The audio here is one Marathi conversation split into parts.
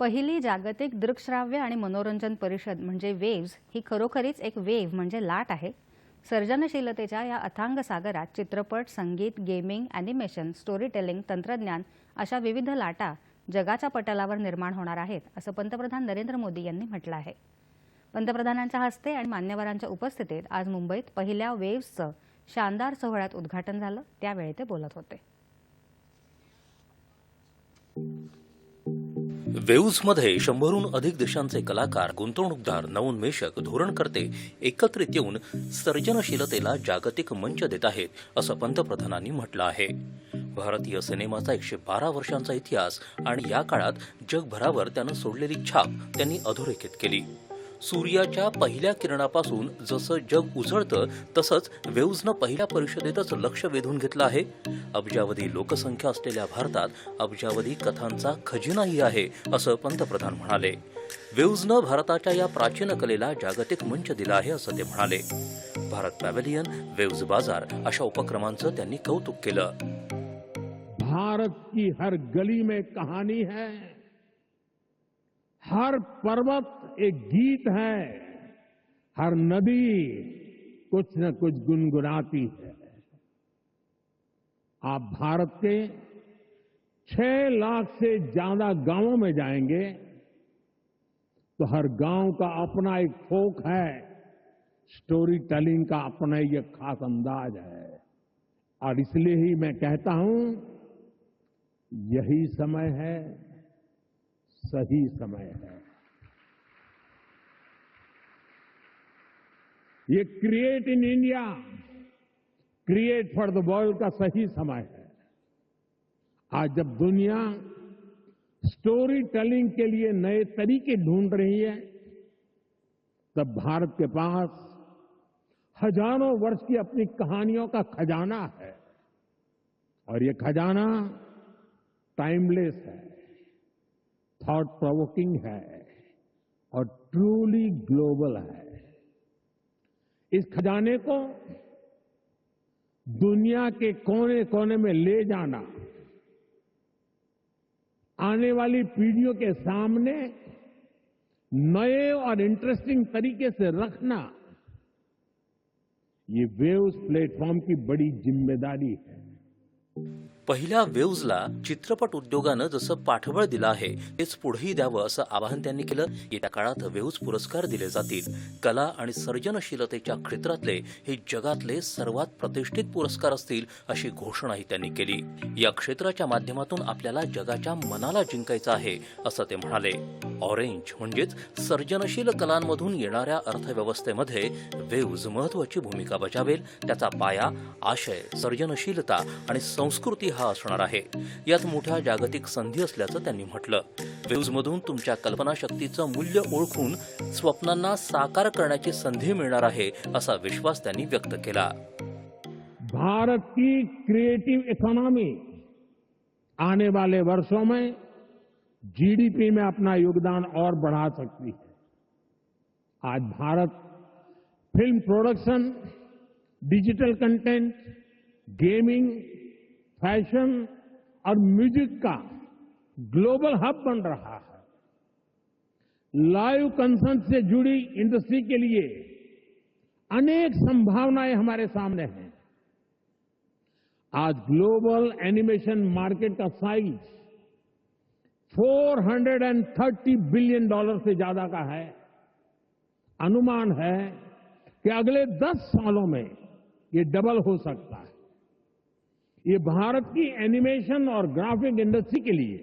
पहिली जागतिक दृकश्राव्य आणि मनोरंजन परिषद म्हणजे वेव्ज ही खरोखरीच एक वेव्ह म्हणजे लाट आहे. सर्जनशीलतेच्या या अथांग सागरात चित्रपट, संगीत, गेमिंग, ॲनिमेशन, स्टोरी टेलिंग, तंत्रज्ञान अशा विविध लाटा जगाच्या पटलावर निर्माण होणार आहेत, असं पंतप्रधान नरेंद्र मोदी यांनी म्हटलं आहे. पंतप्रधानांच्या हस्ते आणि मान्यवरांच्या उपस्थितीत आज मुंबईत पहिल्या वेव्सचं शानदार सोहळ्यात उद्घाटन झालं. त्यावेळी ते बोलत होते. वेव्समध्ये 100हून अधिक देशांचे कलाकार, गुंतवणूकदार, नवोन्मेषक, धोरणकर्ते एकत्रित येऊन सर्जनशीलतेला जागतिक मंच देत आहेत, असं पंतप्रधानांनी म्हटलं आहे. भारतीय सिनेमाचा 112 वर्षांचा इतिहास आणि या काळात जगभरावर त्यानं सोडलेली छाप त्यांनी अधोरेखित केली. सूर्याच्या पहिल्या किरणापासून जसं जग उजळतं तसंच वेव्सनं पहिल्या परिषदेतच लक्ष वेधून घेतलं आहे. अब्जावधी लोकसंख्या असलेल्या भारतात अब्जावधी कथांचा खजिनाही आहे, असं पंतप्रधान म्हणाले. वेव्सनं भारताच्या या प्राचीन कलेला जागतिक मंच दिला आहे, असं ते म्हणाले. भारत पॅव्हेलियन, वेव्स बाजार अशा उपक्रमांचं त्यांनी कौतुक केलं. भारत की हर गली में कहानी है, हर पर्वत एक गीत है, हर नदी कुछ न कुछ गुनगुनाती है. आप भारत के 6 लाख से ज्यादा गांवों में जाएंगे तो हर गांव का अपना एक फोक है, स्टोरी टेलिंग का अपना एक खास अंदाज है. और इसलिए ही मैं कहता हूं, यही समय है, सही समय है. ये create in India, create for the world का सही समय है. आज जब दुनिया स्टोरी टेलिंग के लिए नए तरीके ढूंढ रही है, तब भारत के पास हजारों वर्ष की अपनी कहानियों का खजाना है. और ये खजाना टाइमलेस है, थॉट प्रोवोकिंग है और ट्रूली ग्लोबल है. इस खजाने को दुनिया के कोने कोने में ले जाना, आने वाली पीढ़ियों के सामने नए और इंटरेस्टिंग तरीके से रखना, ये वेव्स प्लेटफॉर्म की बड़ी जिम्मेदारी है. पहिल्या वेव्सला चित्रपट उद्योगानं जसं पाठबळ दिलं आहे तेच पुढेही द्यावं, असं आवाहन त्यांनी केलं. येत्या काळात वेव्स पुरस्कार दिले जातील. कला आणि सर्जनशीलतेच्या क्षेत्रातले हे जगातले सर्वात प्रतिष्ठित पुरस्कार असतील, अशी घोषणाही त्यांनी केली. या क्षेत्राच्या माध्यमातून आपल्याला जगाच्या मनाला जिंकायचं आहे, असं ते म्हणाले. ऑरेंज म्हणजेच सर्जनशील कलांमधून येणाऱ्या अर्थव्यवस्थेमध्ये वेव्स महत्वाची भूमिका बजावेल. त्याचा पाया आशय, सर्जनशीलता आणि संस्कृती हा असणार आहे. यात मोठ्या जागतिक संधी असल्याचं त्यांनी म्हटलं. वेव्समधून तुमच्या कल्पनाशक्तीचं मूल्य ओळखून स्वप्नांना साकार करण्याची संधी मिळणार आहे, असा विश्वास त्यांनी व्यक्त केला. भारत की क्रिएटिव इकोनॉमी आने वाले वर्षों में जीडीपी में अपना योगदान और बढ़ा सकती है. आज Bharat film production, digital content, gaming, fashion और म्यूजिक का ग्लोबल हब बन रहा है. लाइव कंसर्ट से जुड़ी इंडस्ट्री के लिए अनेक संभावनाएं हमारे सामने हैं. आज ग्लोबल एनिमेशन मार्केट का साइज $430 बिलियन से ज्यादा का है. अनुमान है कि अगले 10 सालों में ये डबल हो सकता है. ये भारत की एनिमेशन और ग्राफिक इंडस्ट्री के लिए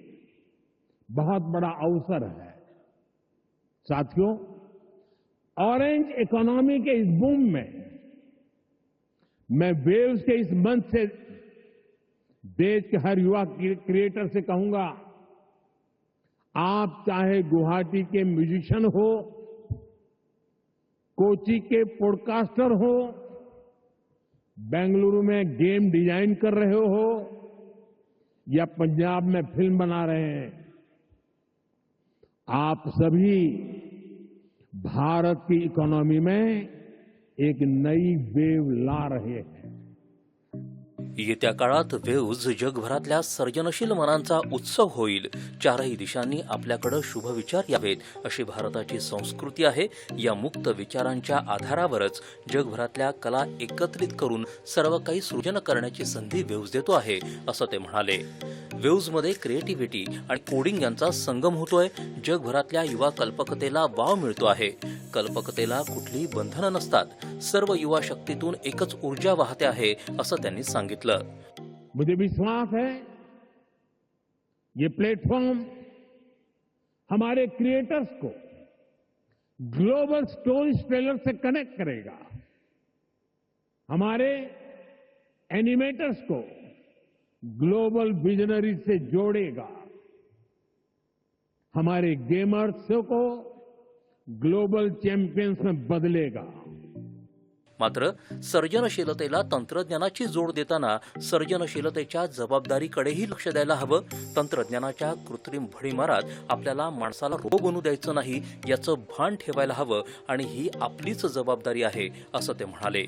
बहुत बड़ा अवसर है. साथियों, ऑरेंज इकोनॉमी के इस बूम में मैं वेव्स के इस मंच से देश के हर युवा क्रिएटर से कहूंगा, आप चाहे गुवाहाटी के म्यूजिशियन हो, कोची के पॉडकास्टर हो, बेंगलुरु में गेम डिजाइन कर रहे हो या पंजाब में फिल्म बना रहे हैं, आप सभी भारत की इकोनॉमी में एक नई वेव ला रहे हैं. येत्या काळात वेव्ज जगभरातल्या सर्जनशील मनांचा उत्सव होईल. चारही दिशांनी आपल्याकडे शुभ विचार यावेत अशी भारताची संस्कृती आहे. या मुक्त विचारांच्या आधारावरच जगभरातल्या कला एकत्रित करून सर्व काही सृजन करण्याची संधी वेव्ज देतो आहे असं ते म्हणाले. वेव्जमध्ये क्रिएटिव्हिटी आणि कोडिंग यांचा संगम होतोय. जगभरातल्या युवा कल्पकतेला वाव मिळतो आहे. कल्पकतेला कुठलीही बंधनं नसतात. सर्व युवा शक्तीतून एकच ऊर्जा वाहते आहे असं त्यांनी सांगितलं. मुझे विश्वास है ये प्लेटफॉर्म हमारे क्रिएटर्स को ग्लोबल स्टोरी टेलर से कनेक्ट करेगा, हमारे एनिमेटर्स को ग्लोबल विजनरी से जोड़ेगा, हमारे गेमर्स को ग्लोबल चैंपियंस में बदलेगा. मात्र सर्जनशीलतेला तंत्रज्ञानाची जोड देताना सर्जनशीलतेच्या जबाबदारीकडेही लक्ष द्यायला हवं. तंत्रज्ञानाच्या कृत्रिम भडीमारात आपल्याला माणसाला रोग बनू द्यायचं नाही याचं भान ठेवायला हवं आणि ही आपलीच जबाबदारी आहे असं ते म्हणाले.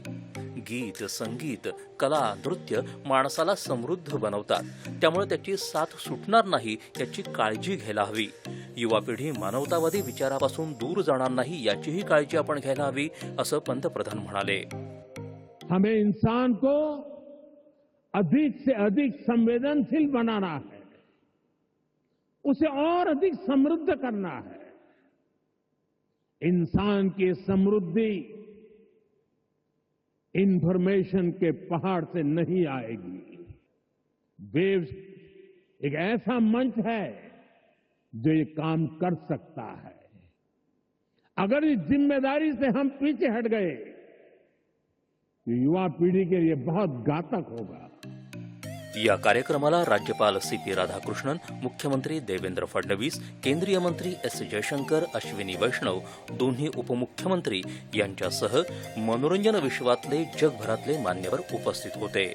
गीत, संगीत, कला, नृत्य माणसाला समृद्ध बनवतात. त्यामुळे त्याची साथ सुटणार नाही याची काळजी घ्यायला हवी. युवा पिढी मानवतावादी विचारापासून दूर जाणार नाही याचीही काळजी आपण घ्यायला हवी असं पंतप्रधान म्हणाले. हमें इंसान को अधिक से अधिक संवेदनशील बनाना है, उसे और अधिक समृद्ध करना है. इंसान की समृद्धि इंफॉर्मेशन के पहाड़ से नहीं आएगी. वेव्स एक ऐसा मंच है जो ये काम कर सकता है. अगर इस जिम्मेदारी से हम पीछे हट गए तो युवा पीढ़ी के लिए बहुत घातक होगा. या कार्यक्रमाला राज्यपाल सी.पी. राधाकृष्णन, मुख्यमंत्री देवेंद्र फडणवीस, केंद्रीय मंत्री एस. जयशंकर, अश्विनी वैष्णव, दोन्ही उपमुख्यमंत्री यांच्यासह मनोरंजन विश्वातले जगभरातले मान्यवर उपस्थित होते.